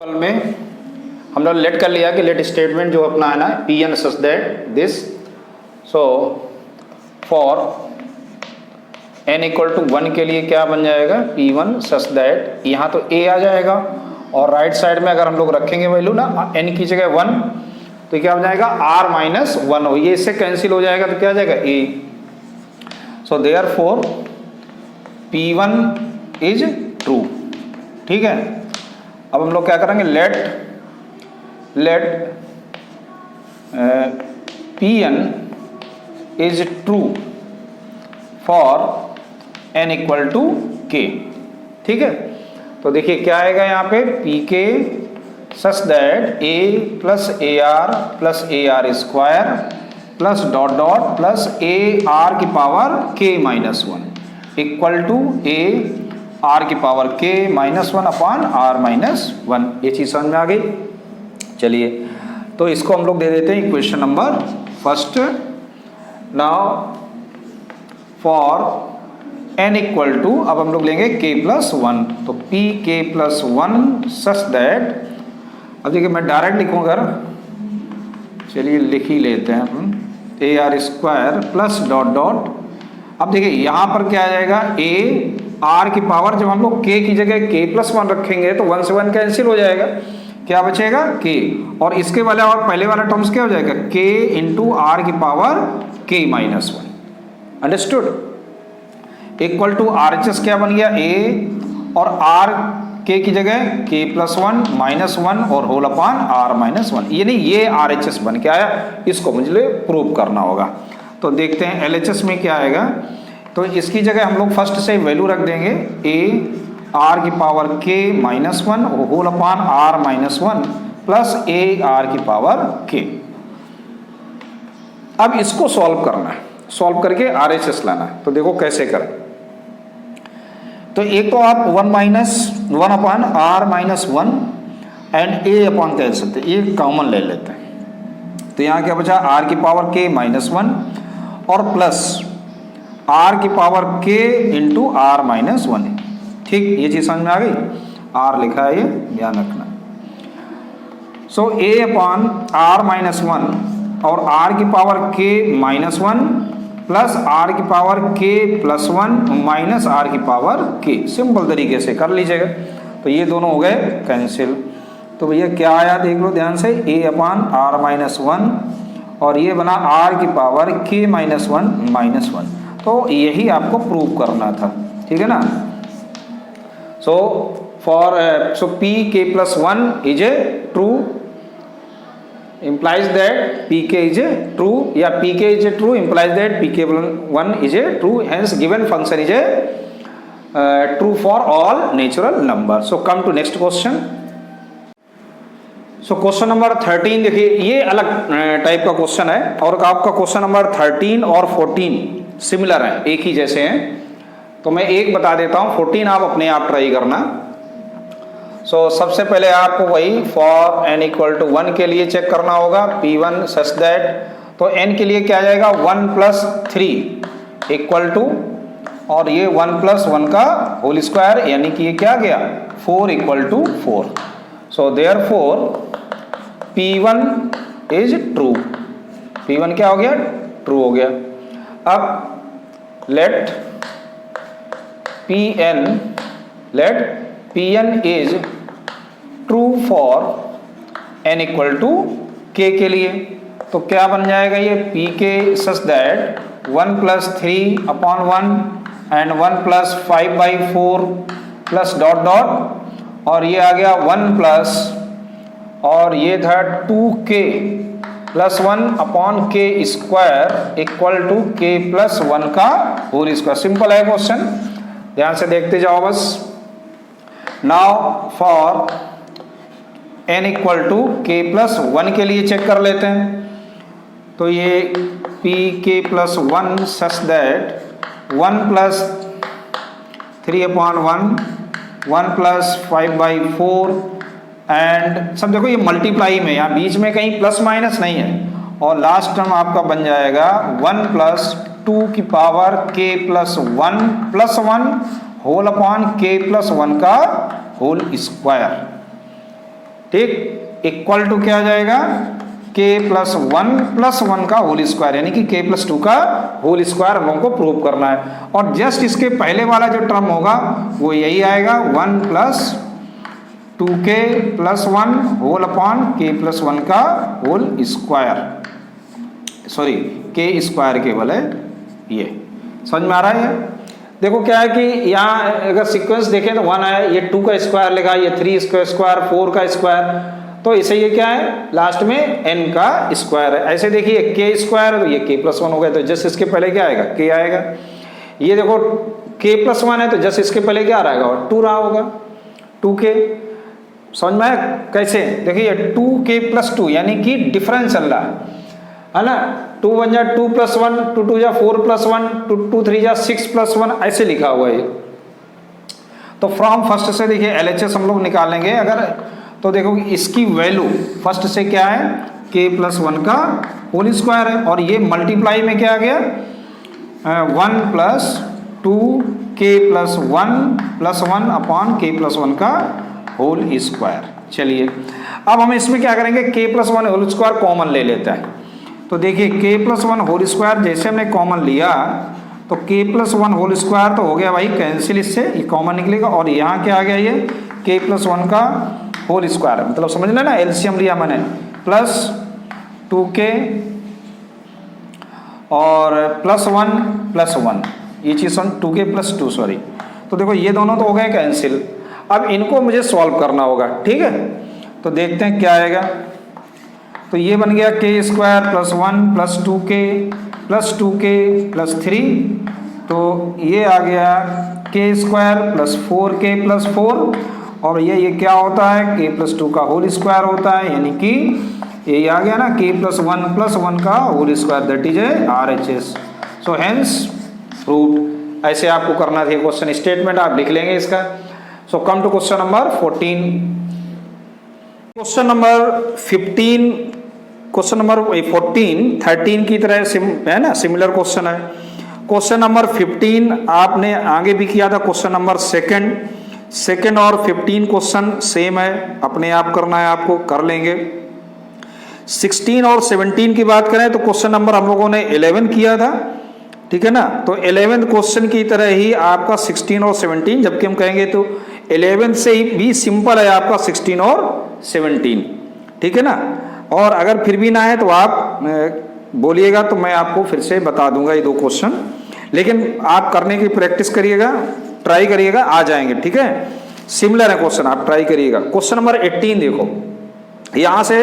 में हम लोग लेट कर लिया कि लेट स्टेटमेंट जो अपना है ना P N such that this so for N equal to 1 के लिए क्या बन जाएगा P1 सच दैट यहाँ तो A आ जाएगा और राइट साइड में अगर हम लोग रखेंगे वैल्यू ना n की जगह 1 तो क्या हो जाएगा r माइनस 1 हो, ये इससे कैंसिल हो जाएगा तो क्या आ जाएगा A। So therefore P1 is true. ठीक है, अब हम लोग क्या करेंगे let Pn is true for n equal to k। ठीक है, तो देखिए क्या आएगा यहाँ पे pk such that a plus AR plus AR square plus dot dot plus AR की power k minus 1 equal to A R की power k minus 1 upon R minus 1। ये चीज़ समझ में आ गई। चलिए तो इसको हम लोग दे देते हैं equation number first. Now for n equal to अब हम लोग लेंगे k प्लस 1, तो p k plus 1 such that, अब देखिए मैं डायरेक्ट लिखूँगा, चलिए लिख ही लेते हैं हम AR square plus dot dot. अब देखिए यहाँ पर क्या आ जाएगा A R की पावर, जब हम लोग k की जगह k प्लस 1 रखेंगे तो 1 से 1 कैंसिल हो जाएगा, क्या बचेगा k, और इसके वाले और पहले वाला टर्म्स क्या हो जाएगा k इंटू R की power k minus 1। Understood. Equal to RHS क्या बन गया A और R k की जगह k प्लस 1 माइनस 1 और होल अपॉन R माइनस 1, यानी ये RHS बन के आया। इसको मुझे प्रूव करना होगा, तो देखते हैं LHS में क्या आएगा। तो इसकी जगह हम लोग फर्स्ट से वैल्यू रख देंगे A R की power k minus 1 whole upon R minus 1 plus A R की पावर k। अब इसको सॉल्व करना है, सॉल्व करके RHS लाना है। तो देखो कैसे करें, तो एक तो आप 1 upon R minus 1 and A upon कह सकते हैं, ये कॉमन ले लेते हैं। तो यहाँ क्या बचा R की पावर k माइनस 1 और प्लस R की power k into R minus 1। ठीक, ये चीज़ समझ में आ गई। R लिखा है, ये ध्यान रखना। सो A अपॉन R माइनस 1 और R की power k minus 1 plus R की power k plus 1 minus R की पावर k, सिंपल तरीके से कर लीजिएगा। तो ये दोनों हो गए कैंसिल। तो भैया क्या आया देख लो ध्यान से, A अपॉन R माइनस 1 और ये बना R की पावर k माइनस 1 माइनस 1। तो यही आपको प्रूव करना था, ठीक है ना। सो P k plus 1 is a true, implies that pk is a true, या pk is a true implies that pk1 is a true, hence given function is a true for all natural number. So come to next question. So question number 13 देखिए, ये अलग type का question है और आपका question number 13 और 14 similar है, एक ही जैसे हैं। तो मैं एक बता देता हूँ, 14 आप अपने आप ट्राई करना। सबसे पहले आपको वही फॉर n इक्वल टू 1 के लिए चेक करना होगा P1 सच दैट, तो n के लिए क्या आ जाएगा 1 प्लस 3 इक्वल टू, और ये 1 प्लस 1 का होल स्क्वायर, यानी कि ये क्या गया 4 equal to 4। So therefore P1 is true, P1 क्या हो गया ट्रू हो गया। अब let Pn is true for n equal to k के लिए, तो क्या बन जाएगा ये pk such that 1 plus 3 upon 1 and 1 plus 5/4 plus dot dot, और ये आ गया 1 प्लस, और ये था 2k plus 1 upon k square equal to k plus 1 का होल स्क्वायर। सिंपल है क्वेश्चन, ध्यान से देखते जाओ बस। Now for n equal to k plus 1 के लिए चेक कर लेते हैं। तो ये pk plus 1 such that 1 plus 3 upon 1 plus 5/4 and सब देखो ये मल्टीप्लाई में, यहाँ बीच में कहीं प्लस माइनस नहीं है, और लास्ट टर्म आपका बन जाएगा 1 प्लस 2 की power k plus 1 whole upon k plus 1 का होल स्क्वायर। ठीक, इक्वल टू क्या आ जाएगा, k प्लस वन का होल स्क्वायर, यानी कि k प्लस 2 का होल स्क्वायर हम लोगों को प्रूव करना है। और जस्ट इसके पहले वाला जो टर्म होगा वो यही आएगा, 1 plus 2k plus 1 whole upon k plus 1 का whole square, sorry k square केवल है ये। समझ में आ रहा है? देखो क्या है कि यहाँ अगर सीक्वेंस देखें तो 1 है, ये 2 का स्क्वायर लिखा, ये 3 का स्क्वायर, 4 का स्क्वायर, तो इसे ये क्या है लास्ट में n का स्क्वायर है। ऐसे देखिए k स्क्वायर है तो ये k प्लस 1 हो गया, तो जस्ट इसके पहले क्या आएगा, k आएगा। ये देखो k प्लस 1 है तो जस्ट इसके पहले क्या आ रहेगा, 2 रहा होगा, 2k। समझ में आया कैसे? देखिए 2k प्लस 2 यानी कि डिफरेंस चल रहा है ना, 2 1 जा 2 प्लस 1, 2 2 जा 4 प्लस 1, 2 3 जा 6 प्लस 1, ऐसे लिखा हुआ है। तो फ्रॉम फर्स्ट से देखिए LHS हम लोग निकालेंगे अगर, तो देखो इसकी वैल्यू फर्स्ट से क्या है, k प्लस 1 का होल स्क्वायर है, और ये मल्टीप्लाई में क्या आ गया, 1 plus 2 k plus 1 upon k plus 1 का होल स्क्वायर। चलिए अब हम इसमें क्या करेंगे, k plus 1 whole square common ले लेते हैं। तो देखिए k प्लस 1 होल स्क्वायर जैसे हमने कॉमन लिया तो k प्लस 1 होल स्क्वायर तो हो गया भाई कैंसिल, इससे ये कॉमन निकलेगा, और यहाँ क्या आ गया, ये k प्लस 1 का होल स्क्वायर, मतलब समझ लेना एलसीएम लिया मैंने, प्लस 2k और प्लस 1 ये चीज़ 2k प्लस 2 सॉरी। तो देखो ये दोनों तो हो गए कैंसिल, अब इनको मुझे सॉल्व करना होगा, ठीक है। तो देखते हैं क्या आएगा। तो ये बन गया k square plus 1 plus 2k plus 3, तो ये आ गया k square plus 4k plus 4, और ये क्या होता है, k प्लस 2 का होल स्क्वायर होता है, यानी कि ये आ गया ना k प्लस 1 का whole square, that is RHS। So hence proved. ऐसे आपको करना था, क्वेश्चन स्टेटमेंट आप लिख लेंगे इसका। So come to question number 14। Question number 15, question number 14 13 की तरह है ना, सिमिलर क्वेश्चन है। क्वेश्चन नंबर 15 आपने आगे भी किया था, क्वेश्चन नंबर सेकंड और 15 क्वेश्चन सेम है, अपने आप करना है, आपको कर लेंगे। 16 और 17 की बात करें तो क्वेश्चन नंबर हम लोगों ने 11 किया था, ठीक है ना। तो 11th क्वेश्चन की तरह ही आपका 16 और 17, जबकि हम कहेंगे तो 11 से ही भी सिंपल है आपका 16 और 17, ठीक है ना। और अगर फिर भी ना है तो आप बोलिएगा तो मैं आपको फिर से बता दूंगा ये 2 क्वेश्चन, लेकिन आप करने की प्रैक्टिस करिएगा, ट्राई करिएगा, आ जाएंगे, ठीक है। सिमिलर है क्वेश्चन, आप ट्राई करिएगा। क्वेश्चन नंबर 18 देखो, यहाँ से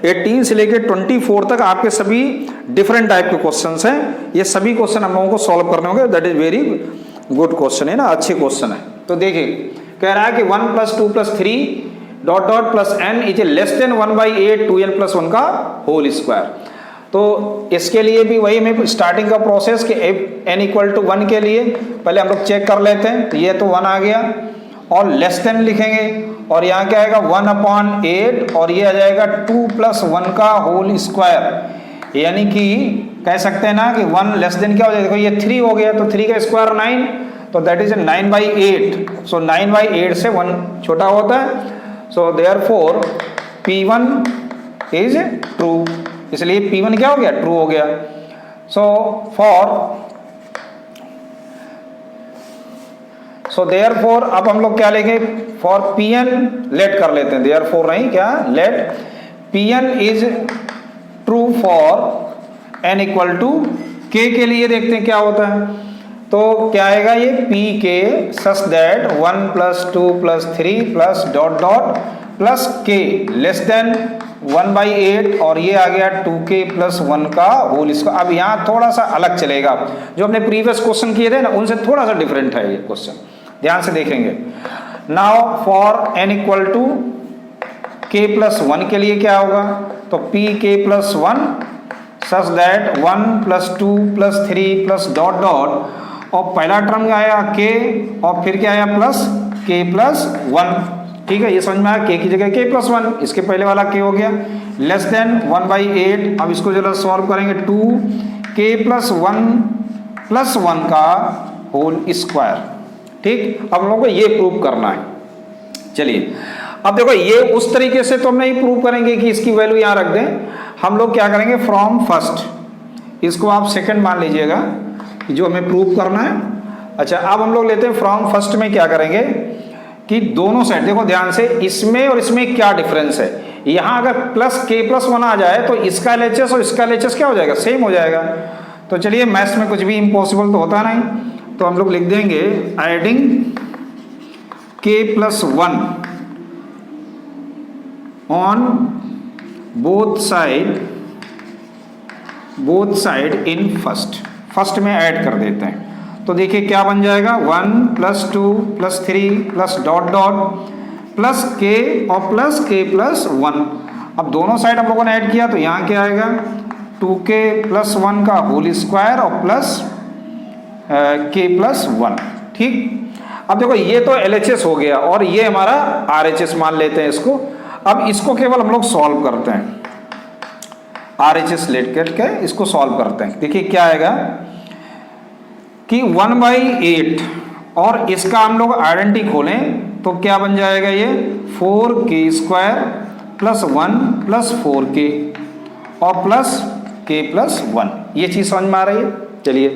18 से लेकर 24 तक आपके सभी डिफरेंट टाइप के क्वेश्चंस हैं। ये सभी क्वेश्चन हम लोगों को सॉल्व करने होंगे, that is very good question है ना, अच्छे क्वेश्चन है। तो देखिए कह रहा है कि 1 plus 2 plus 3 dot dot plus n is less than 1/8 2n plus 1 का होल स्क्वायर। तो इसके लिए भी वही में स्टार्टिंग का प्रोसेस कि n इक्वल टू 1 के लिए पहले हम लोग चेक कर लेते हैं। तो ये तो 1 आ गया, और लेस देन लिखेंगे, और यहाँ क्या आएगा 1/8, और ये आ जाएगा 2 प्लस 1 का होल स्क्वायर, यानी कि कह सकते हैं ना कि 1 लेस देन क्या हो जाएगा, देखो ये 3 हो गया, तो 3 का स्क्वायर 9, तो दैट इज 9/8। सो 9/8 से 1 छोटा होता है, सो देयरफॉर P1 इज ट्रू, इसलिए P1 क्या हो गया, ट्रू हो गया। सो देयरफॉर अब हम लोग क्या लेंगे, फॉर Pn लेट कर लेते हैं, देयरफॉर नहीं, क्या let Pn is true for n equal to k के लिए देखते हैं क्या होता है। तो क्या आएगा ये Pk such that 1 plus 2 plus 3 plus dot dot plus k less than 1/8, और ये आ गया 2k प्लस 1 का होल स्क्वायर। अब यहाँ थोड़ा सा अलग चलेगा, जो हमने प्रीवियस क्वेश्चन किए थे ना उनसे थोड़ा सा डिफरेंट है ये क्वेश्चन, ध्यान से देखेंगे। Now for n equal to k plus 1 के लिए क्या होगा, तो Pk plus 1 such that 1 plus 2 plus 3 plus dot dot, और पहला टर्म क्या आया k, और फिर क्या आया प्लस k प्लस 1, ठीक है। ये समझ में आया, k की जगह k प्लस 1, इसके पहले वाला k हो गया, लेस देन 1/8। अब इसको जरा सॉल्व करेंगे, 2k प्लस 1 का होल स्क्वायर, ठीक। अब हम लोग को ये प्रूव करना है। चलिए अब देखो ये उस तरीके से तो हम नहीं प्रूव करेंगे कि इसकी वैल्यू यहाँ रख दें, हम लोग क्या करेंगे फ्रॉम फर्स्ट, इसको आप सेकंड मान लीजिएगा जो हमें प्रूव करना है। अच्छा अब हम लोग लेते हैं फ्रॉम फर्स्ट में क्या करेंगे कि दोनों साइड देखो ध्यान से, इसमें और इसमें क्या डिफरेंस है। यहाँ अगर प्लस k प्लस 1 आ जाए तो इसका LHS और इसका LHS क्या हो जाएगा, सेम हो जाएगा। तो चलिए मैथ्स में कुछ भी इम्पॉसिबल तो होता नहीं, तो हम लोग लिख देंगे adding k plus 1 on both side in first में ऐड कर देते हैं। तो देखिए क्या बन जाएगा 1 plus 2 plus 3 plus dot dot plus k और प्लस k प्लस 1। अब दोनों साइड हम लोगों ने ऐड किया तो यहाँ क्या आएगा 2k प्लस 1 का होल स्क्वायर और प्लस k प्लस 1। ठीक, अब देखो ये तो LHS हो गया और ये हमारा RHS मान लेते हैं इसको। अब इसको केवल हम लोग सॉल्व करते हैं, RHS लेट करके इसको सॉल्व करते हैं। देखिए क्या आएगा कि 1/8 और इसका हम लोग आइडेंटिटी खोलें तो क्या बन जाएगा ये 4k square plus 1 plus 4k और प्लस k प्लस 1। ये चीज समझ में आ रही है। चलिए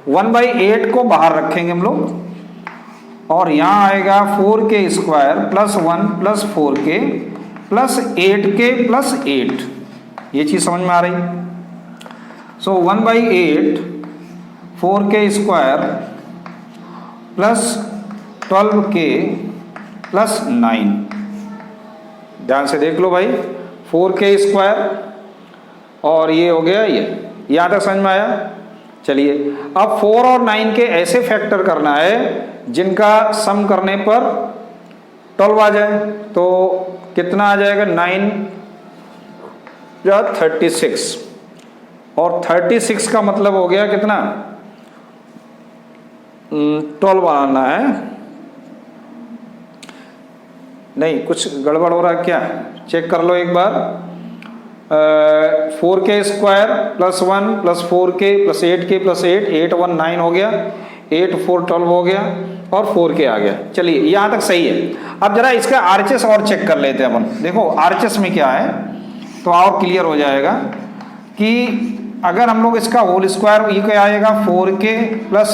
1/8 को बाहर रखेंगे हम लोग और यहाँ आएगा 4k square plus 1 plus 4k plus 8k plus 8। ये चीज समझ में आ रही। सो 1/8 4k square plus 12k plus 9। ध्यान से देख लो भाई, 4k स्क्वायर और ये हो गया ये, यहाँ तक समझ में आया। चलिए अब 4 और 9 के ऐसे फैक्टर करना है जिनका सम करने पर 12 आ जाए। तो कितना आ जाएगा 9 या 36 और 36 का मतलब हो गया कितना 12 बनाना है। नहीं कुछ गड़बड़ हो रहा है क्या, चेक कर लो एक बार। 4k square plus 1 plus 4k plus 8k plus 8, 8 1 9 हो गया, 8 4 12 हो गया और 4k आ गया। चलिए यहाँ तक सही है। अब जरा इसका RHS और चेक कर लेते हैं अपन। देखो RHS में क्या है तो और क्लियर हो जाएगा कि अगर हम लोग इसका होल स्क्वायर ये क्या आएगा 4k प्लस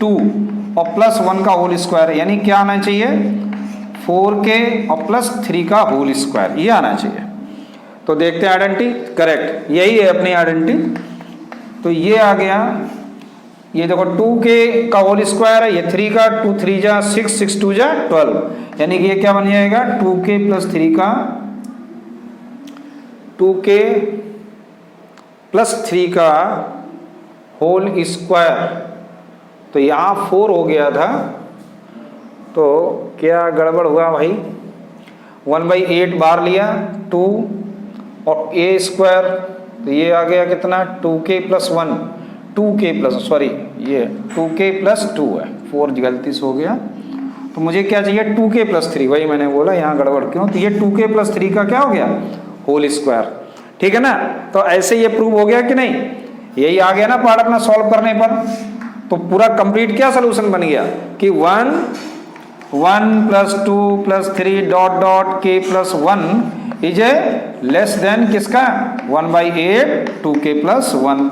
2 और प्लस 1 का होल स्क्वायर, यानी क्या आना चाहिए 4k और प्लस 3 का होल स्क्वायर, ये आना चाहिए। तो देखते हैं आइडेंटिटी, करेक्ट यही है अपनी आइडेंटिटी। तो ये आ गया, ये देखो 2k का होल स्क्वायर है, ये 3 का, 2 3 जा 6 6 2 जा 12, यानी कि ये क्या बन जाएगा 2k प्लस 3 का 2k प्लस 3 का होल स्क्वायर। तो यहाँ 4 हो गया था, तो क्या गड़बड़ हुआ भाई 1/8 बाहर लिया 2 और a स्क्वायर, तो ये आ गया कितना 2k plus 1, 2k plus sorry ये 2k प्लस 2 है, 4 गलती से हो गया। तो मुझे क्या चाहिए 2k प्लस 3, वही मैंने बोला यहाँ गड़बड़ क्यों। तो ये 2k प्लस 3 का क्या हो गया होल स्क्वायर, ठीक है ना। तो ऐसे ये प्रूव हो गया कि नहीं, यही आ गया ना पार्ट अपना सॉल्व करने पर। तो पूरा कंप्लीट क्या सोल्यूशन बन गया कि 1 plus 2 plus 3 dot dot k plus 1 is a less than किसका 1/8 2k प्लस 1,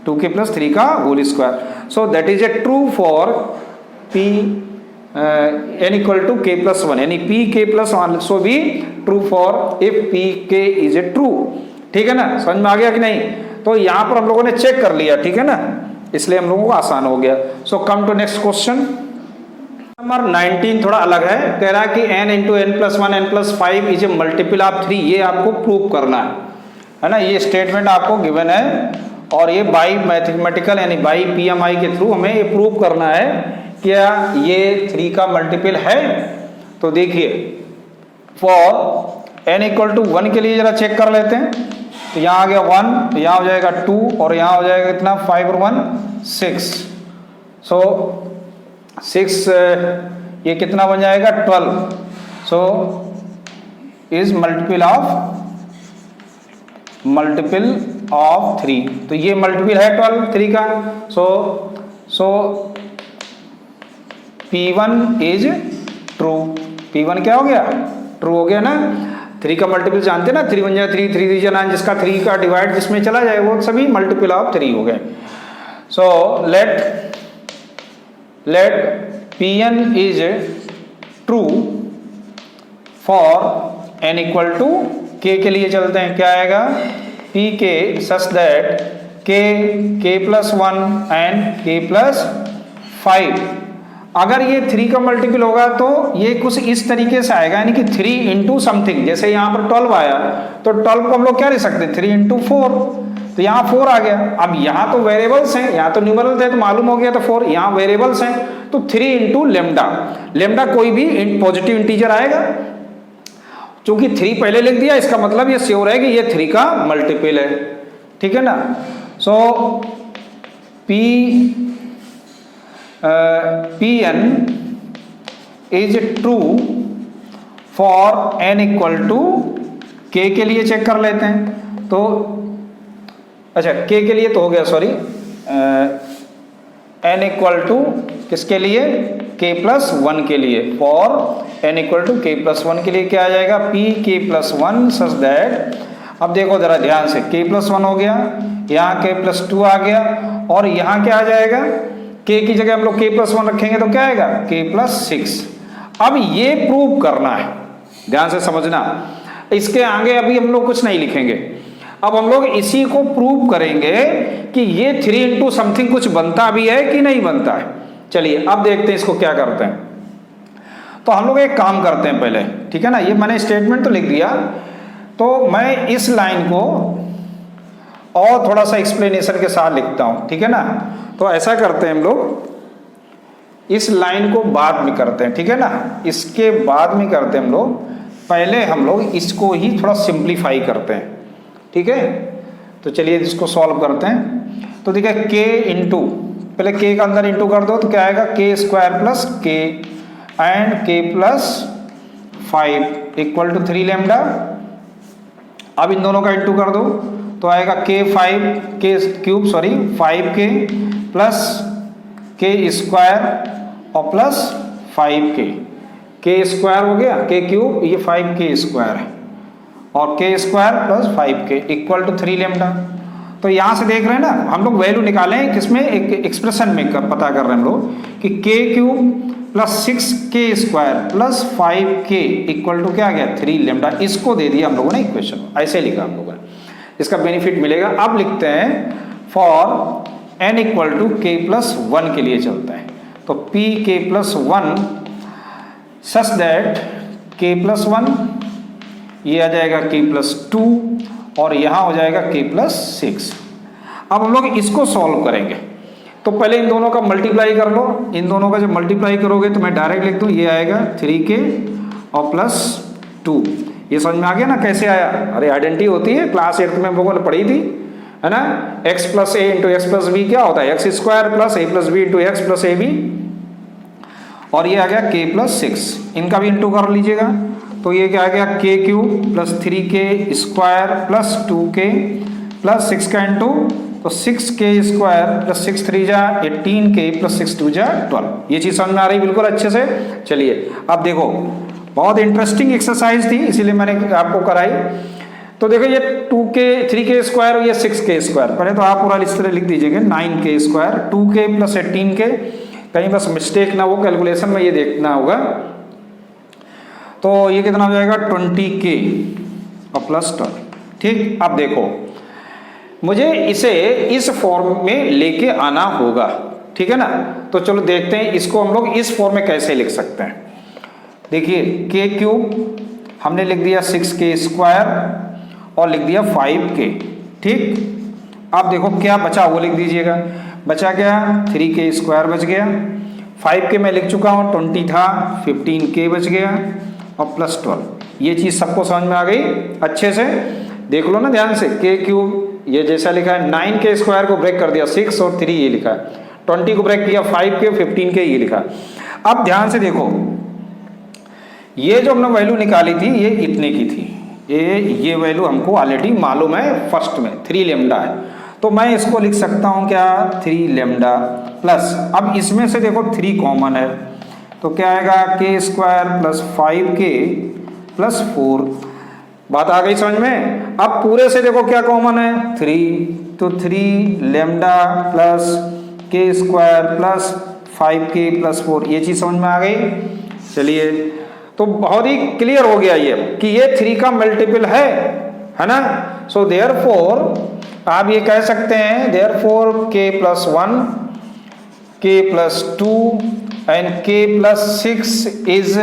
2k प्लस 3 का whole square. So that is a true for p n equal to k plus 1, यानी p k प्लस 1 सो भी true for if p k is a true. ठीक है ना, समझ में आ गया कि नहीं। तो यहाँ पर हम लोगों ने चेक कर लिया, ठीक है ना, इसलिए हम लोगों को आसान हो गया। So come to next question number 19, थोड़ा अलग है। कह रहा है कि n into n plus 1 n plus 5 is a multiple of 3, ये आपको प्रूव करना है ना। ये स्टेटमेंट आपको गिवन है और ये बाई मैथमेटिकल यानी बाई PMI के थ्रू हमें ये प्रूव करना है क्या ये 3 का मल्टीपल है। तो देखिए फॉर n इक्वल टू 1 के लिए जरा चेक कर लेते हैं। तो यहाँ आ गया 1, तो यहाँ हो जाएगा 2 और यहाँ हो जाएगा कितना 5 और 1 6। सो 6 ये कितना बन जाएगा 12। सो इज मल्टीपल ऑफ 3, तो ये मल्टीपल है 12 3 का। सो P1 इज ट्रू, P1 क्या हो गया ट्रू हो गया ना। 3 का मल्टीपल जानते हैं ना, 3 1 जा 3, 3 3 जा 9, जिसका 3 का डिवाइड जिसमें चला जाए वो सभी मल्टीपल ऑफ 3 हो गए। So let Pn is true for n equal to k के लिए चलते हैं, क्या आएगा Pk such that k plus 1 and k plus 5। अगर ये 3 का मल्टीपल होगा तो ये कुछ इस तरीके से आएगा, यानी कि 3 इंटू समथिंग। जैसे यहाँ पर 12 आया तो 12 को हम लोग क्या लिख सकते हैं 3 इंटू 4, तो यहाँ 4 आ गया। अब यहाँ तो वेरिएबल्स हैं, यहाँ तो न्यूमरल थे तो मालूम हो गया तो 4, यहाँ वेरिएबल्स हैं तो 3 इंटू लेमडा। लेमडा कोई भी पॉजिटिव इंटीजर आएगा, चूंकि 3 पहले लिख दिया इसका मतलब ये श्योर है कि ये 3 का मल्टीपल है, ठीक है ना। So Pn is true for n equal to k के लिए चेक कर लेते हैं। तो अच्छा k के लिए तो हो गया, सॉरी n इक्वल टू किसके लिए k प्लस 1 के लिए, for n equal to k plus 1 के लिए क्या आ जाएगा Pk प्लस 1 सच दैट, अब देखो जरा ध्यान से, k प्लस 1 हो गया, यहाँ k प्लस 2 आ गया, और यहाँ क्या आ जाएगा k की जगह हम लोग k प्लस 1 रखेंगे तो क्या आएगा k प्लस 6। अब ये प्रूव करना है, ध्यान से समझना, इसके आगे अभी हम लोग कुछ नहीं लिखेंगे, अब हम लोग इसी को प्रूव करेंगे कि ये 3 इंटू समथिंग कुछ बनता भी है कि नहीं बनता है। चलिए अब देखते हैं इसको क्या करते हैं। तो हम लोग एक काम करते हैं पहले, ठीक है ना, ये मैंने स्टेटमेंट तो लिख दिया, तो मैं इस लाइन को और थोड़ा सा एक्सप्लेनेशन के साथ लिखता हूं, ठीक है ना। तो ऐसा करते हैं हम लोग, इस लाइन को बाद में करते हैं, ठीक है ना, इसके बाद में करते हैं हम लोग, पहले हम लोग इसको ही थोड़ा सिंप्लीफाई करते हैं, ठीक है। तो चलिए इसको सॉल्व करते हैं। तो देखिए k इंटू, पहले k का अंदर इंटू कर दो तो क्या आएगा k square plus k and k plus 5 equal to 3 lambda. अब इन दोनों का इंटू कर दो तो आएगा k cube 5k plus k square और प्लस 5k, k स्क्वायर हो गया k क्यूब, ये 5k स्क्वायर है, और k square plus 5k equal to 3 lambda. तो यहाँ से देख रहे हैं ना, हम लोग वैल्यू निकाले हैं किसमें, एक एक्सप्रेशन में पता कर रहे हैं हम लोग कि k cube plus 6k square plus 5k equal to क्या आ गया 3 लेमडा। इसको दे दिया हम लोगों ने इक्वेशन, ऐसे लिखा हम लोगों ने, इसका बेनिफिट मिलेगा। अब लिखते हैं for n equal to k plus 1 के लिए चलता है, तो Pk plus 1 such that k plus 1, ये आ जाएगा k प्लस 2 और यहाँ हो जाएगा k प्लस 6। अब हम लोग इसको सॉल्व करेंगे, तो पहले इन दोनों का मल्टीप्लाई कर लो, इन दोनों का जब मल्टीप्लाई करोगे तो मैं डायरेक्ट लिख दूँ, ये आएगा 3k और प्लस 2। ये समझ में आ गया ना कैसे आया, अरे आइडेंटिटी होती है, क्लास 8 में हम लोगों ने पढ़ी थी, है ना, x plus A into X plus B क्या होता है x square plus a plus B into X plus A B, और ये आ गया k प्लस 6, इनका भी इंटू कर लीजिएगा, तो ये क्या आ गया k cube plus 3k square plus 2k plus 6 का इंटू, तो 6k स्क्वायर प्लस 6 3 जा 18k प्लस 6 2 जा 12। ये चीज़ समझ में आ रही बिल्कुल अच्छे से। चलिए अब देखो, बहुत इंटरेस्टिंग एक्सरसाइज थी इसीलिए मैंने आपको कराई। तो देखो ये 2k 3k स्क्वायर और ये 6k स्क्वायर, पहले तो आप पूरा इस तरह लिख दीजिएगा 9k square 2k plus 18k, कहीं बस मिस्टेक ना हो कैलकुलेशन में, ये देखना होगा। तो ये कितना हो जाएगा 20k और प्लस 12। ठीक, अब देखो मुझे इसे इस फॉर्म में लेके आना होगा, ठीक है ना। तो चलो देखते हैं इसको हम लोग इस फॉर्म में कैसे लिख सकते हैं। देखिए k क्यूब हमने लिख दिया 6k स्क्वायर और लिख दिया 5k, ठीक। अब देखो क्या बचा वो लिख दीजिएगा, बचा क्या 3k स्क्वायर बच गया, 5k मैं लिख चुका हूँ 20 था, 15k बच गया और प्लस 12। ये चीज़ सबको समझ में आ गई अच्छे से, देख लो ना ध्यान से। k क्यूब ये जैसा लिखा है, 9k स्क्वायर को ब्रेक कर दिया 6 और 3 ये लिखा है, 20 को ब्रेक किया 5k 15k ये लिखा। अब ध्यान से देखो, ये जो हमने वैल्यू निकाली थी ये इतने की थी, ये वैल्यू हमको ऑलरेडी मालूम है, फर्स्ट में 3 लेमडा है, तो मैं इसको लिख सकता हूँ क्या 3 लेमडा प्लस, अब इसमें से देखो 3 कॉमन है तो क्या आएगा k square plus 5k plus 4। बात आ गई समझ में। अब पूरे से देखो क्या कॉमन है 3, तो 3 लेमडा प्लस के स्क्वायर प्लस 5k प्लस 4, ये चीज समझ में आ गई। चलिए तो बहुत ही क्लियर हो गया ये कि ये 3 का मल्टीपल है ना। सो देयरफॉर आप ये कह सकते हैं therefore k plus 1, k plus 2 and k plus 6 is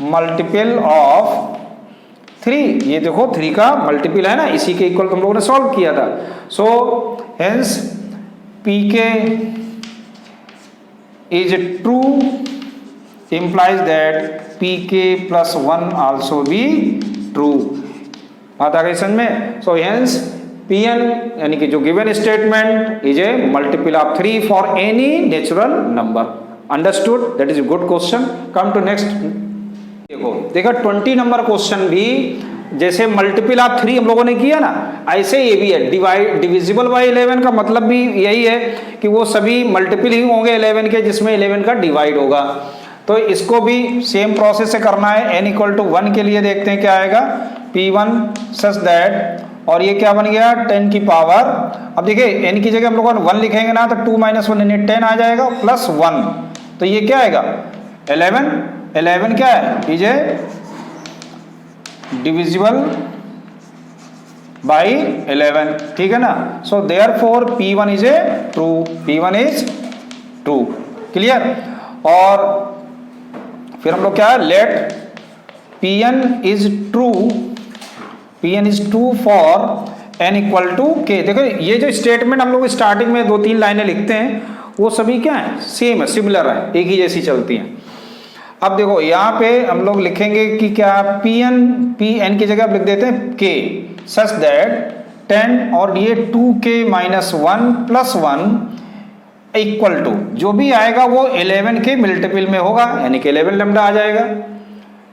multiple of 3। ये देखो 3 का मल्टीपल है ना, इसी के इक्वल तुम लोगों ने सॉल्व किया था। So hence pk is true implies that pk plus 1 also be true। बात आ गई समझ में। सो हेंस pn यानी कि जो given statement is a multiple of 3 for any natural number. Understood? That is a good question. Come to next. देखो 20 number question भी जैसे मल्टीपल ऑफ 3 हम लोगों ने किया ना, ऐसे ये भी है। डिविजिबल बाय 11 का मतलब भी यही है कि वो सभी मल्टीपल ही होंगे 11 के, जिसमें 11 का डिवाइड होगा। तो इसको भी सेम प्रोसेस से करना है। n इक्वल टू 1 के लिए देखते हैं क्या आएगा, p1 सच दैट, और ये क्या बन गया 10 की पावर। अब देखिए n की जगह हम लोग 1 लिखेंगे ना, तो 2 - 1 यानी 10 आ जाएगा प्लस 1, तो ये क्या आएगा 11 क्या है इज ए डिविजिबल बाई 11, ठीक है ना। So therefore p1 is a true, p1 is true. Clear? और फिर हम लोग क्या है let pn is true for n equal to k। देखो ये जो स्टेटमेंट हम लोग स्टार्टिंग में 2-3 लाइनें लिखते हैं वो सभी क्या है सेम है, सिमिलर है, एक ही जैसी चलती हैं। अब देखो यहाँ पे हम लोग लिखेंगे कि क्या pn की जगह आप लिख देते हैं k सच दैट 10 और ये 2k - 1 प्लस 1 इक्वल टू जो भी आएगा वो 11 के मल्टीपल में होगा, यानी कि 11 लैम्डा आ जाएगा।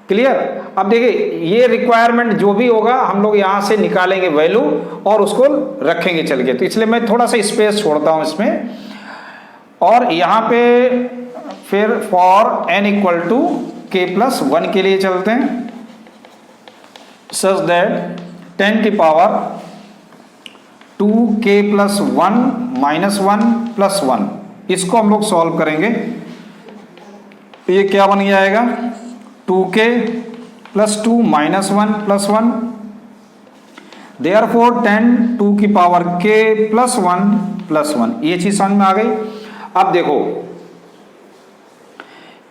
क्लियर? अब देखिए ये रिक्वायरमेंट जो भी होगा हम लोग यहाँ से निकालेंगे वैल्यू और उसको रखेंगे चल के, तो इसलिए मैं थोड़ा सा स्पेस छोड़ता हूँ इसमें। और यहाँ पे फिर for n equal to k plus 1 के लिए चलते हैं सच दैट 10 की power 2k plus 1 minus 1 plus 1, इसको हम लोग सॉल्व करेंगे। तो ये क्या बन जाएगा 2k plus 2 minus 1 plus 1, therefore 10 2 की पावर k प्लस 1 प्लस 1, ये चीज समझ में आ गई। अब देखो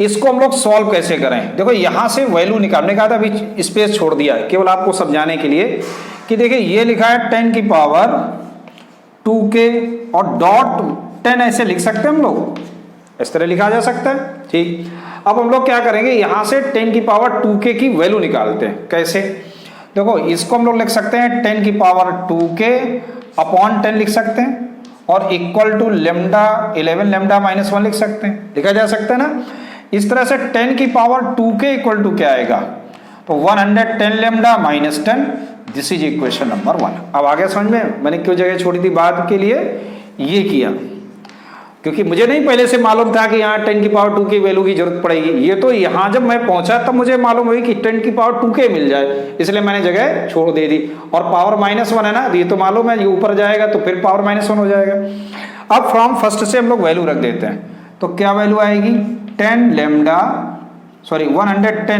इसको हम लोग सॉल्व कैसे करें। देखो यहां से वैल्यू निकालने का था, अभी स्पेस छोड़ दिया है केवल आपको समझाने के लिए कि देखिए ये लिखा है 10 की पावर 2k और डॉट 10 ऐसे लिख सकते हैं हम लोग, इस तरह लिखा जा सकता है। ठीक, अब हम लोग क्या करेंगे यहां से 10 की पावर 2k की वैल्यू निकालते हैं। कैसे? देखो इसको हम लोग लिख सकते हैं 10 की पावर 2k अपॉन 10 लिख सकते हैं, और equal to lambda 11 lambda minus 1 लिख सकते हैं, लिखा जा सकता है ना। इस तरह से 10 की पावर 2k इक्वल टू क्या आएगा, तो 110 lambda minus 10, this is equation number 1। अब आगे समझ में मैंने क्यों जगह छोड़ी थी बाद के लिए ये किया, क्योंकि मुझे नहीं पहले से मालूम था कि यहाँ 10 की पावर 2 की वैल्यू की जरूरत पड़ेगी। ये तो यहाँ जब मैं पहुंचा तब मुझे मालूम हुई कि 10 की पावर 2k मिल जाए, इसलिए मैंने जगह छोड़ दे दी। और पावर माइनस 1 है ना, ये तो मालूम है ये ऊपर जाएगा तो फिर पावर माइनस 1 हो जाएगा। अब फ्रॉम फर्स्ट से हम लोग वैल्यू रख देते हैं, तो क्या वैल्यू आएगी 110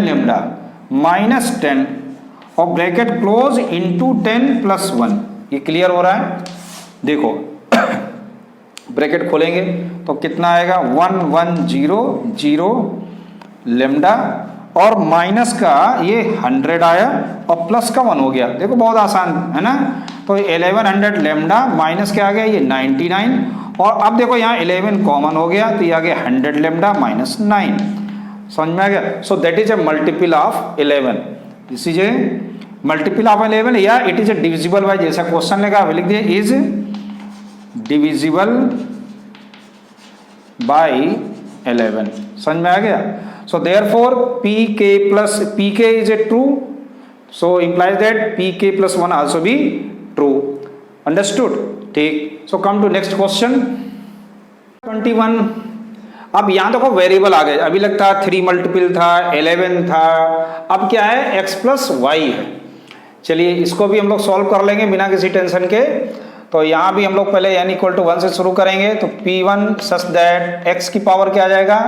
लेमडा माइनस 10 और ब्रैकेट क्लोज इनटू 10 प्लस 1। ये क्लियर हो रहा है? देखो ब्रैकेट खोलेंगे तो कितना आएगा 1100 लेमडा और माइनस का ये 100 आया और प्लस का 1 हो गया। देखो बहुत आसान है ना। तो 1100 लेमडा माइनस क्या आ गया ये 99, और अब देखो यहाँ 11 कॉमन हो गया तो ये आ गया 100 लेमडा माइनस 9। समझ में आ गया? सो that is a multiple of 11, this is a multiple of 11, या it is A divisible by, जैसा क्वेश्चन लगा लिख दिया इज डिविजिबल बाय 11। समझ में आ गया? So therefore pk is a true, so implies that pk plus 1 also be true। Understood? ठीक। सो come to next question 21। अब यहाँ देखो वेरिएबल आ गए, अभी लगता है 3 मल्टीपल था, 11 था, अब क्या है x प्लस वाई है। चलिए इसको भी हम लोग सॉल्व कर लेंगे बिना किसी टेंशन के। तो यहाँ भी हम लोग पहले n इक्वल टू 1 से शुरू करेंगे। तो P1 सच दैट x की पावर क्या आ जाएगा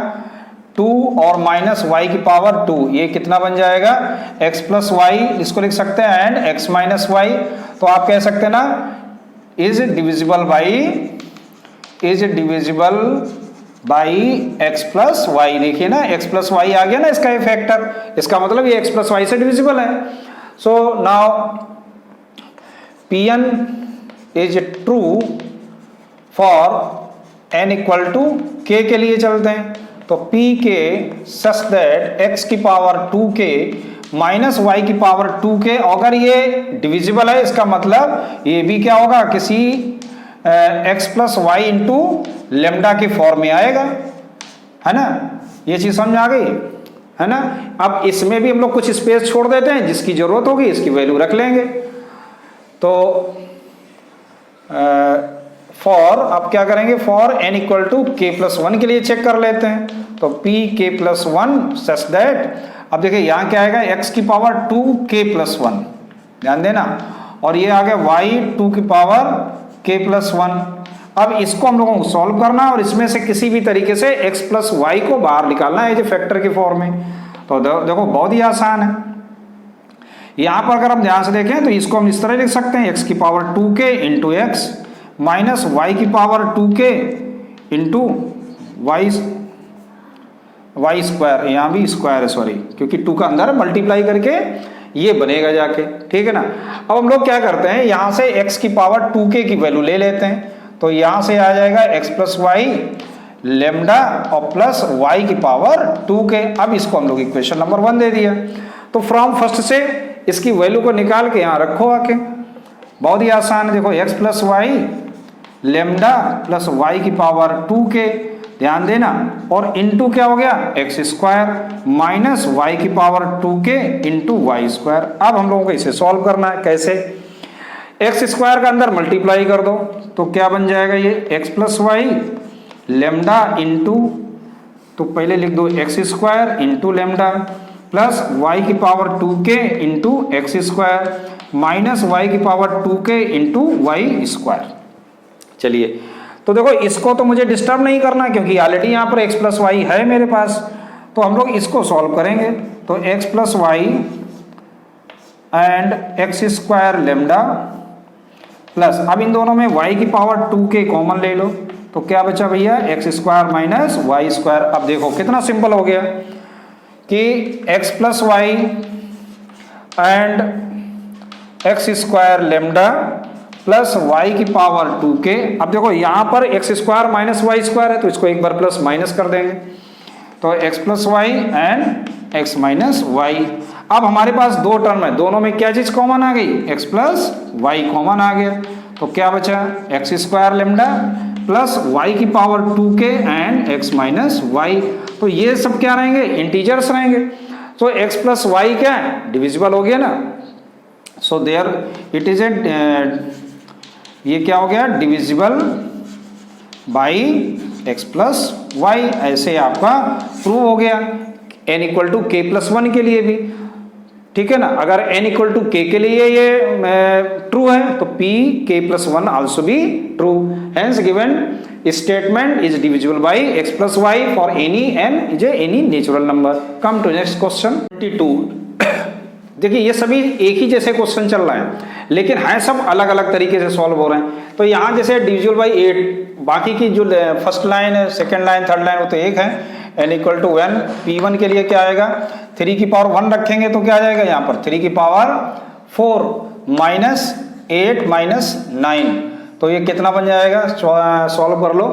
2 और माइनस y की पावर 2, ये कितना बन जाएगा x प्लस वाई, इसको लिख सकते हैं एंड x माइनस वाई। तो आप कह सकते हैं ना is divisible by x plus Y. देखिए ना x प्लस वाई आ गया ना इसका ये फैक्टर, इसका मतलब ये x प्लस वाई से डिविजिबल है। So now Pn is true for n equal to k के लिए चलते हैं। तो p K such that x की पावर 2k माइनस y की पावर 2k, अगर ये डिविजिबल है इसका मतलब ये भी क्या होगा किसी x plus Y into lambda के फॉर्म में आएगा, है ना। ये चीज समझ आ गई, है ना। अब इसमें भी हम लोग कुछ स्पेस छोड़ देते हैं, जिसकी जरूरत होगी इसकी वैल्यू रख लेंगे। तो फॉर अब क्या करेंगे, for n equal to k plus 1 के लिए चेक कर लेते हैं। तो p k plus 1 such that, अब देखिए यहाँ क्या आएगा x की पावर 2k प्लस 1, ध्यान देना, और ये आ गया y 2 की पावर k प्लस 1। अब इसको हम लोगों को सॉल्व करना है और इसमें से किसी भी तरीके से x प्लस वाई को बाहर निकालना है जो फैक्टर के फॉर्म में। तो देखो बहुत ही आसान है। यहाँ पर अगर हम ध्यान से देखें तो इसको हम इस तरह लिख सकते हैं x की power 2k into x minus y की power 2k into Y square, यहाँ भी स्क्वायर है सॉरी, क्योंकि 2 का अंदर मल्टीप्लाई करके ये बनेगा जाके, ठीक है ना। अब हम लोग क्या करते हैं, यहाँ से x की पावर 2k की वैल्यू ले लेते हैं। तो यहाँ से आ जाएगा x प्लस वाई लेमडा और प्लस y की पावर 2k। अब इसको हम लोग इक्वेशन नंबर 1 दे दिया। तो फ्रॉम फर्स्ट से इसकी वैल्यू को निकाल के यहाँ रखो आके, बहुत ही आसान है। देखो x plus Y lambda plus y की पावर 2k, ध्यान देना, और इंटू क्या हो गया x स्क्वायर माइनस y की power 2k into Y square. अब हम लोगों को इसे सॉल्व करना है, कैसे, x स्क्वायर का अंदर मल्टीप्लाई कर दो तो क्या बन जाएगा ये x plus Y lambda into, तो पहले लिख दो x square into lambda plus y की power 2k into X square minus y की power 2k into Y square. चलिए तो देखो इसको तो मुझे डिस्टर्ब नहीं करना क्योंकि ऑलरेडी यहाँ पर x प्लस वाई है मेरे पास, तो हम लोग इसको सॉल्व करेंगे। तो x plus Y and X square lambda plus, अब इन दोनों में y की पावर 2k कॉमन ले लो, तो क्या बचा भैया X square minus Y square. अब देखो कितना सिंपल हो गया कि x plus Y and X square lambda plus y की पावर 2k। अब देखो यहाँ पर X square minus Y square है तो इसको एक बार प्लस माइनस कर देंगे, तो x plus Y and x minus y. अब हमारे पास दो टर्म है, दोनों में क्या चीज कॉमन आ गई, x प्लस वाई कॉमन आ गया, तो क्या बचा x square lambda plus y की power 2k and x minus y. तो ये सब क्या रहेंगे, इंटीजर्स रहेंगे। तो x प्लस वाई क्या है, डिविजिबल हो गया ना। So there it is a, ये क्या हो गया, divisible by x plus y. ऐसे आपका प्रूव हो गया n equal to k plus 1 के लिए भी, ठीक है ना। अगर n इक्वल टू k के लिए ये ट्रू है तो p k प्लस 1 आल्सो भी true. Hence given statement is divisible by x plus y for any n is any natural number. Come to next question 22। देखिए ये सभी एक ही जैसे क्वेश्चन चल रहे हैं लेकिन हैं सब अलग अलग तरीके से सॉल्व हो रहे हैं। तो यहाँ जैसे डिविजिबल बाई 8, बाकी की जो फर्स्ट लाइन है, सेकेंड लाइन, थर्ड लाइन वो तो एक है। n इक्वल टू 1, p1 के लिए क्या आएगा, 3 की पावर 1 रखेंगे तो क्या आ जाएगा यहाँ पर 3 की पावर 4 माइनस 8 माइनस 9, तो ये कितना बन जाएगा, सॉल्व कर लो।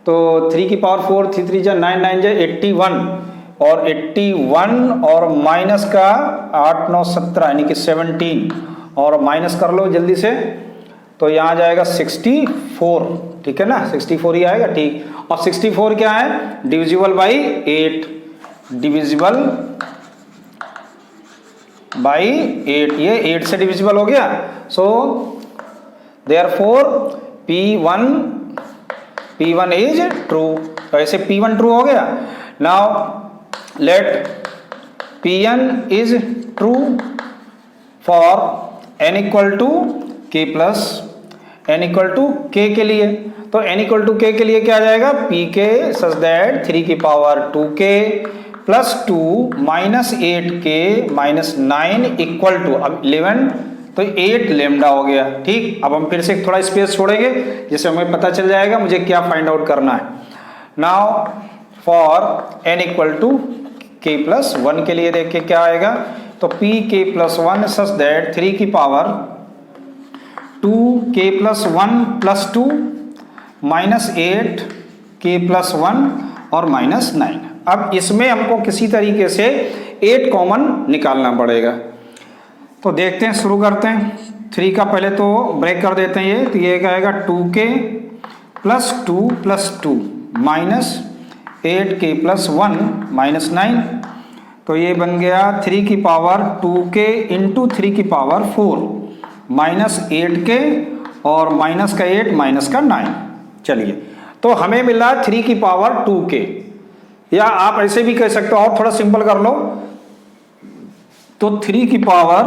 तो 3 की पावर 4, 3 3 जा 9, 9 जा 81, और 81 और माइनस का 8 9 17 यानी कि 17, और माइनस कर लो जल्दी से, तो यहाँ आ जाएगा 64, ठीक है ना, 64 ही आएगा, ठीक। और 64 क्या है, डिविजिबल बाई 8, डिविजिबल बाई 8, ये 8 से डिविजिबल हो गया। So therefore P1 is true. तो ऐसे P1 ट्रू हो गया। Now let Pn is true for n equal to k plus n equal to k के लिए। तो n इक्वल टू k के लिए क्या आ जाएगा, pk सच दैट 3 की power 2k plus 2 minus 8k minus 9 equal to अब 11, तो 8 लेमडा हो गया। ठीक, अब हम फिर से थोड़ा स्पेस छोड़ेंगे जिससे हमें पता चल जाएगा मुझे क्या फाइंड आउट करना है। Now for n equal to k plus 1 के लिए देखिए क्या आएगा, तो pk प्लस 1 सच दैट 3 की power 2k plus 1 plus 2 minus 8k plus 1 और माइनस 9। अब इसमें हमको किसी तरीके से 8 कॉमन निकालना पड़ेगा। तो देखते हैं, शुरू करते हैं। 3 का पहले तो ब्रेक कर देते हैं ये, तो ये क्या आएगा 2k plus 2 plus 2 minus 8k plus 1 minus 9। तो ये बन गया 3 की पावर 2k इंटू 3 की पावर 4 माइनस 8k और माइनस का 8 माइनस का 9। चलिए, तो हमें मिला 3 की पावर 2k, या आप ऐसे भी कह सकते हो और थोड़ा सिंपल कर लो, तो 3 की पावर,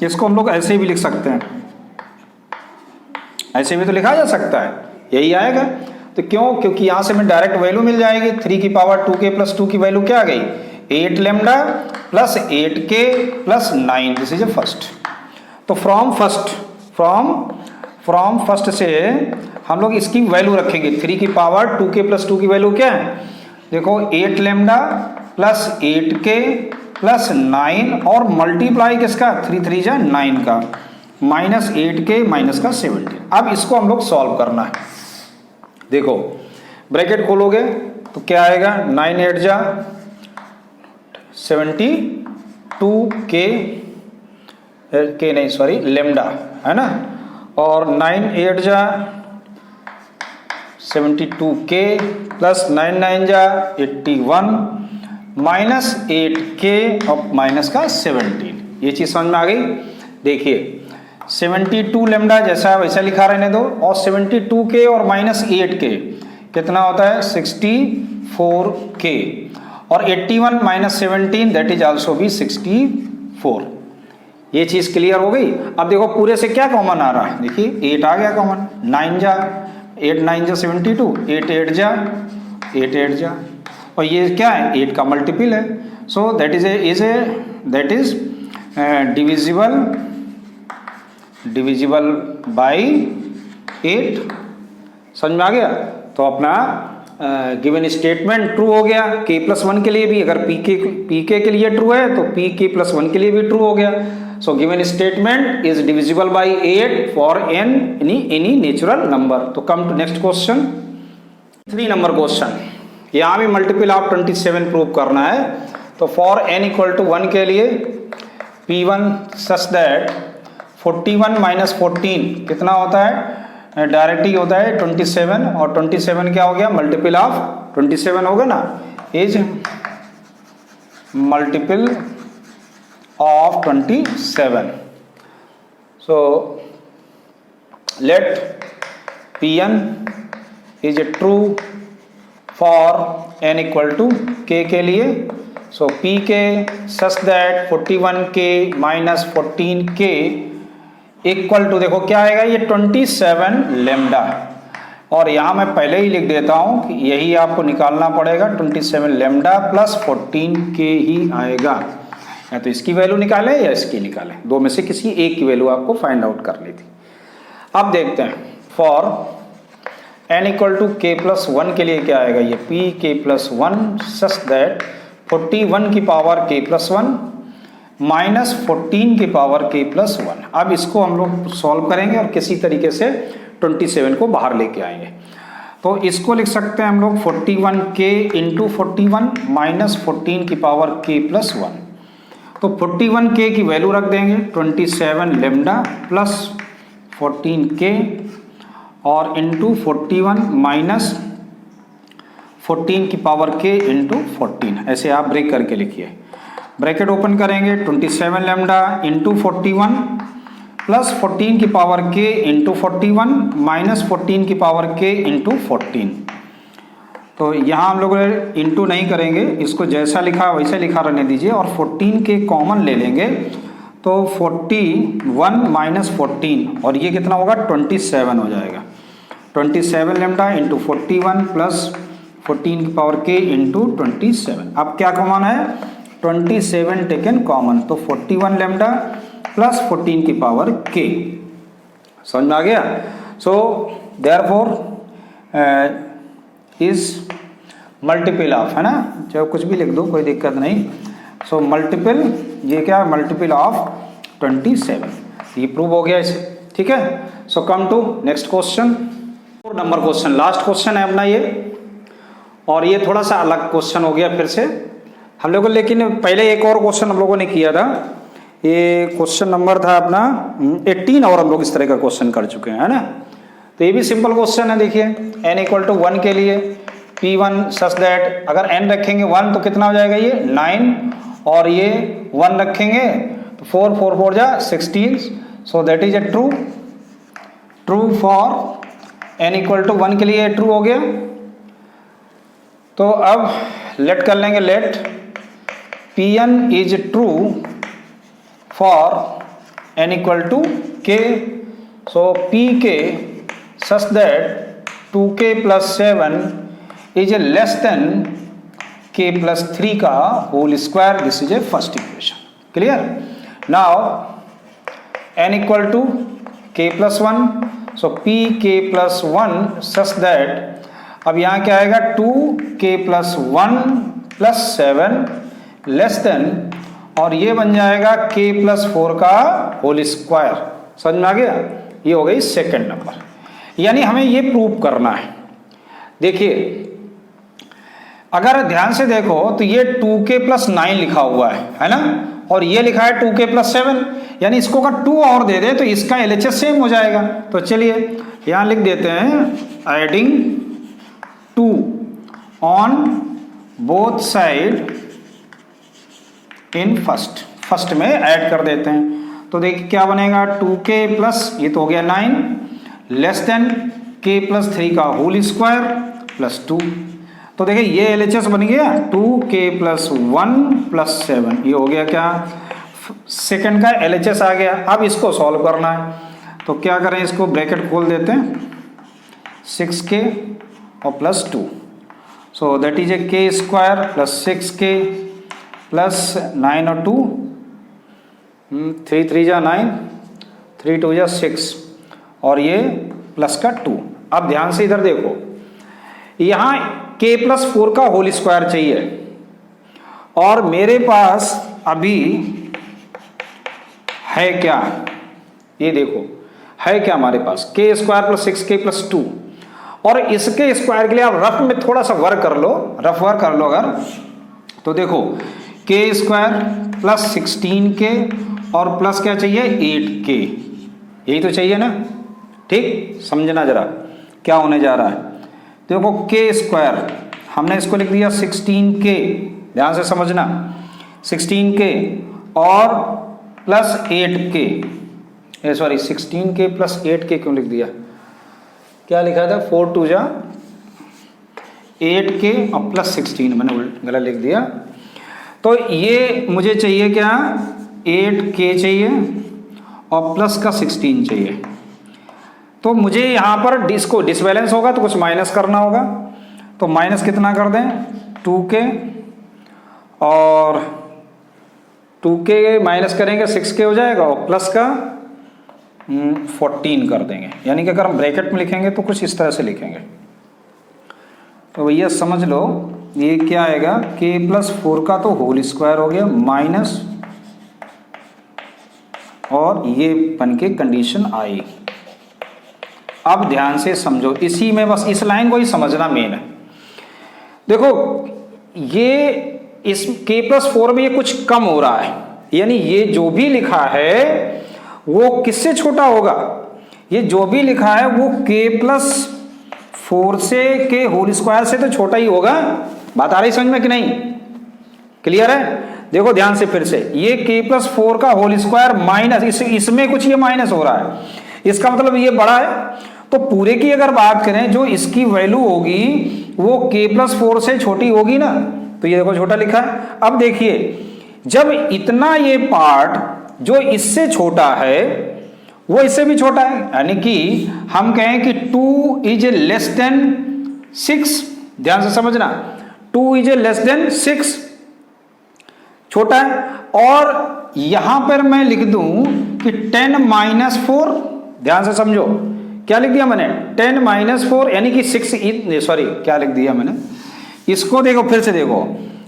इसको हम लोग ऐसे भी लिख सकते हैं, ऐसे भी तो लिखा जा सकता है, यही आएगा। तो क्यों, क्योंकि यहां से हमें डायरेक्ट वैल्यू मिल जाएगी। 3 की पावर 2k प्लस 2 की वैल्यू क्या आ गई, 8 lambda plus 8k plus 9, this is a first. तो फ्रॉम फर्स्ट से हम लोग इसकी वैल्यू रखेंगे। 3 की पावर 2k प्लस 2 की वैल्यू क्या है, देखो 8 लेमडा प्लस 8k प्लस 9 और मल्टीप्लाई किसका, 3 3 जा 9 का, माइनस 8k माइनस का 17। अब इसको हम लोग सॉल्व करना है। देखो ब्रैकेट खोलोगे तो क्या आएगा, 9 8 जा 72k लेमडा है ना, और 9 8 जा 72k प्लस 9 9 जा 81 माइनस 8k और माइनस का 17। ये चीज समझ में आ गई। देखिए 72 लेमडा जैसा वैसा लिखा रहने दो, और 72k और माइनस 8k कितना होता है 64k, और 81 माइनस 17 दैट इज आल्सो भी 64। ये चीज क्लियर हो गई। अब देखो पूरे से क्या कॉमन आ रहा है, देखिए 8 आ गया कॉमन, 9 जा 8 9 जा 72, 8 8 जा 8 8 जा, और ये क्या है 8 का मल्टीपल है। सो दैट इज डिविजिबल बाई 8। समझ में आ गया। तो अपना गिवन स्टेटमेंट ट्रू हो गया k प्लस 1 के लिए भी, अगर pk के लिए ट्रू है तो pk प्लस 1 के लिए भी ट्रू हो गया। So given statement is divisible by 8 for any natural number. तो come to next question, 3 number question. यहाँ भी मल्टीपल ऑफ 27 प्रूव करना है। तो फॉर n इक्वल टू 1 के लिए p1 सच दैट 41 माइनस 14 कितना होता है, डायरेक्ट ही होता है 27, और 27 क्या हो गया, मल्टीपल ऑफ 27 होगा ना, is multiple of 27। So let Pn is a true for n equal to k के लिए। So pk such that 41k minus 14k equal to, देखो क्या आएगा, ये 27 लेमडा, और यहाँ मैं पहले ही लिख देता हूँ कि यही आपको निकालना पड़ेगा, 27 लेमडा प्लस 14k ही आएगा। या तो इसकी वैल्यू निकालें या इसकी निकालें, दो में से किसी एक की वैल्यू आपको फाइंड आउट करनी थी। अब देखते हैं for n equal to k plus 1 के लिए क्या आएगा, ये pk प्लस 1 सच दैट 41 की पावर k प्लस 1 माइनस 14 की पावर k प्लस 1। अब इसको हम लोग सॉल्व करेंगे और किसी तरीके से 27 को बाहर लेके आएंगे। तो इसको लिख सकते हैं हम लोग 41k इंटू 41 माइनस 14 की पावर k प्लस 1। तो 41k की वैल्यू रख देंगे 27 लेमडा प्लस 14k और इंटू 41 माइनस 14 की पावर k इंटू 14, ऐसे आप ब्रेक करके लिखिए। ब्रैकेट ओपन करेंगे 27 लेमडा इंटू 41 प्लस 14 की पावर k इंटू 41 माइनस 14 की पावर k इंटू 14। तो यहाँ हम लोग इंटू नहीं करेंगे, इसको जैसा लिखा वैसे लिखा रहने दीजिए और 14 के कॉमन ले लेंगे तो 41 माइनस 14 और ये कितना होगा 27 हो जाएगा। 27 लेमडा इंटू 41 प्लस 14 की पावर के इंटू 27। अब क्या कॉमन है 27 टेकन कॉमन, तो 41 लेमडा प्लस 14 की पावर के। समझ में आ गया। So therefore is multiple of, है ना, चाहे कुछ भी लिख दो कोई दिक्कत नहीं। सो मल्टीपल, ये क्या है मल्टीपल ऑफ 27, ये प्रूव हो गया इसे। ठीक है। So come to next question, 4 number question, last question है अपना ये, और ये थोड़ा सा अलग क्वेश्चन हो गया फिर से हम लोगों, लेकिन पहले एक और क्वेश्चन हम लोगों ने किया था, ये क्वेश्चन नंबर था अपना 18 और हम लोग इस तरह का क्वेश्चन कर चुके हैं, है ना। तो ये भी सिंपल क्वेश्चन है, देखिए n = 1 के लिए P1 सच दैट अगर n रखेंगे 1 तो कितना हो जाएगा ये 9 और ये 1 रखेंगे तो 4 4 4 जा 16, सो that is a true for n = 1 के लिए ट्रू हो गया। तो अब लेट कर लेंगे, let Pn is true for n = k, so Pk such that 2k plus 7 is a less than k plus 3 का whole square. This is a first equation. Clear? Now n = k plus 1, so Pk plus 1 such that अब यहाँ क्या आएगा 2k plus 1 plus 7 less than, और ये बन जाएगा k plus 4 का होल स्क्वायर। समझ में आ गया। ये हो गई सेकंड नंबर, यानी हमें ये प्रूव करना है। देखिए अगर ध्यान से देखो तो ये 2k plus 9 लिखा हुआ है ना, और ये लिखा है 2k plus 7, यानी इसको अगर 2 और दे दे तो इसका LHS सेम हो जाएगा। तो चलिए यहां लिख देते हैं adding 2 on both side in first में ऐड कर देते हैं। तो देखिए क्या बनेगा 2k प्लस ये तो हो गया 9 लेस देन k प्लस 3 का होल स्क्वायर प्लस 2। तो देखिए ये LHS बन गया 2k प्लस 1 प्लस 7, ये हो गया क्या सेकंड का LHS आ गया। अब इसको सॉल्व करना है तो क्या करें, इसको ब्रैकेट खोल देते हैं 6k और plus 2, so that is A k square plus 6k plus 9 और 2 3 3 जा 9 3 2 जा 6 और ये प्लस का 2। अब ध्यान से इधर देखो, यहाँ k प्लस 4 का होल स्क्वायर चाहिए और मेरे पास अभी है क्या, ये देखो है क्या हमारे पास k square plus 6k plus 2, और इसके स्क्वायर के लिए आप रफ में थोड़ा सा वर्क कर लो, रफ वर्क कर लो अगर, तो देखो k स्क्वायर प्लस 16k और प्लस क्या चाहिए 8k, यही तो चाहिए ना। ठीक, समझना जरा क्या होने जा रहा है। देखो k स्क्वायर हमने इसको लिख दिया 16k, ध्यान से समझना 16k और plus 8k, sorry 16k plus 8k क्यों लिख दिया, क्या लिखा था 4 2 जा 8k और प्लस 16, मैंने गलत लिख दिया। तो ये मुझे चाहिए क्या 8k चाहिए और प्लस का 16 चाहिए। तो मुझे यहाँ पर इसको डिसबैलेंस होगा तो कुछ माइनस करना होगा, तो माइनस कितना कर दें 2k और 2k माइनस करेंगे 6k हो जाएगा और प्लस का 14 कर देंगे, यानी कि अगर हम ब्रैकेट में लिखेंगे तो कुछ इस तरह से लिखेंगे। तो भैया समझ लो ये क्या आएगा k प्लस 4 का तो होल स्क्वायर हो गया माइनस, और ये बन के कंडीशन आई। अब ध्यान से समझो, इसी में बस इस लाइन को ही समझना मेन है। देखो ये इस k प्लस 4 में ये कुछ कम हो रहा है, यानी ये जो भी लिखा है वो किससे छोटा होगा, ये जो भी लिखा है वो k प्लस 4 से k होल स्क्वायर से तो छोटा ही होगा। बात आ रही समझ में कि नहीं, क्लियर है। देखो ध्यान से फिर से, ये k प्लस 4 का होल स्क्वायर माइनस इसमें कुछ ये माइनस हो रहा है, इसका मतलब ये बड़ा है। तो पूरे की अगर बात करें जो इसकी वैल्यू होगी वो k+4 से छोटी होगी ना, तो ये देखो छोटा लिखा है। अब देखिए जब इतना ये पार्ट जो इससे छोटा है वो इससे भी छोटा है, यानी कि हम कहें कि 2 इज लेस देन 6, ध्यान से समझना, 2 इज लेस देन 6 छोटा है। और यहां पर मैं लिख दूं कि 10-4, ध्यान से समझो क्या लिख दिया मैंने, 10-4 यानी कि 6, सॉरी क्या लिख दिया मैंने, इसको देखो फिर से देखो,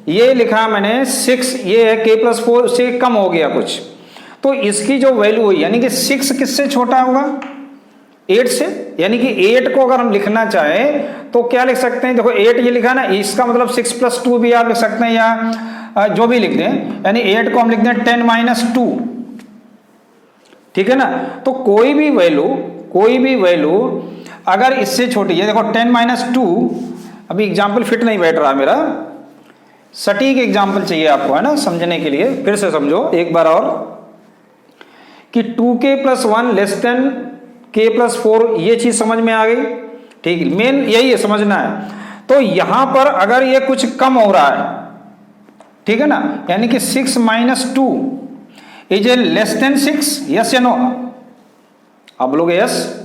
ये लिखा मैंने 6, ये है k+4 से कम हो गया कुछ, तो इसकी जो वैल्यू हुई यानी कि 6 किससे छोटा होगा, 8 से, यानी कि 8 को अगर हम लिखना चाहें तो क्या लिख सकते हैं, देखो 8 ये लिखा ना, इसका मतलब 6+2 भी आप लिख सकते हैं, या जो भी लिख दें, यानी 8 को हम लिख दें 10-2, ठीक है ना। तो कोई भी वैल्यू अगर इससे छोटी है, देखो 10-2, अभी एग्जाम्पल फिट नहीं बैठ रहा मेरा, सटीक एग्जाम्पल चाहिए आपको, है ना, समझने के लिए। फिर से समझो एक बार और कि 2k+1 लेस देन k+4, ये चीज समझ में आ गई, ठीक, मेन यही है, समझना है। तो यहां पर अगर ये कुछ कम हो रहा है, ठीक है ना, यानी कि 6-2 is a less then 6, yes या नो, आप बोलोगे यस,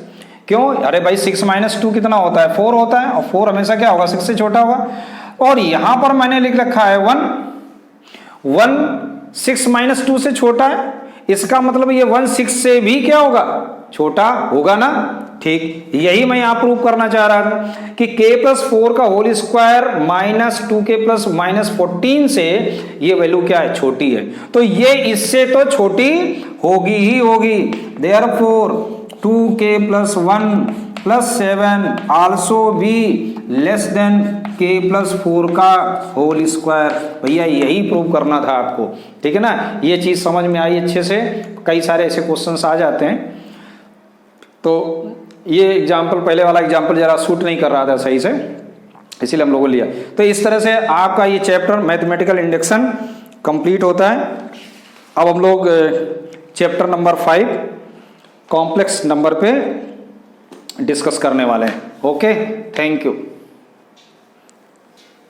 क्यों, अरे भाई 6-2 कितना होता है, 4 होता है, और 4 हमेशा क्या होगा, 6 से छोटा होगा। और यहां पर मैंने लिख रखा है 1 6-2 से छोटा है, इसका मतलब ये 1 6 से भी क्या होगा, छोटा होगा ना, ठीक। यही मैं यहां प्रूव करना चाह रहा था कि k+4 का होल स्क्वायर -2k+-14 से ये वैल्यू क्या है, छोटी है, तो ये इससे तो छोटी होगी ही होगी। Therefore 2k+1+7 also be less than k+4 का होल स्क्वायर। भैया यही प्रूव करना था आपको, ठीक है ना। ये चीज समझ में आई अच्छे से, कई सारे ऐसे क्वेश्चंस आ जाते हैं। तो ये एग्जाम्पल, पहले वाला एग्जाम्पल जरा सूट नहीं कर रहा था सही से, इसीलिए हम लोगों ने लिया। तो इस तरह से आपका ये चैप्टर मैथमेटिकल इंडक्शन कंप्लीट होता है। अब हम लोग चैप्टर नंबर 5 कॉम्प्लेक्स नंबर पे डिस्कस करने वाले हैं। Okay, thank you.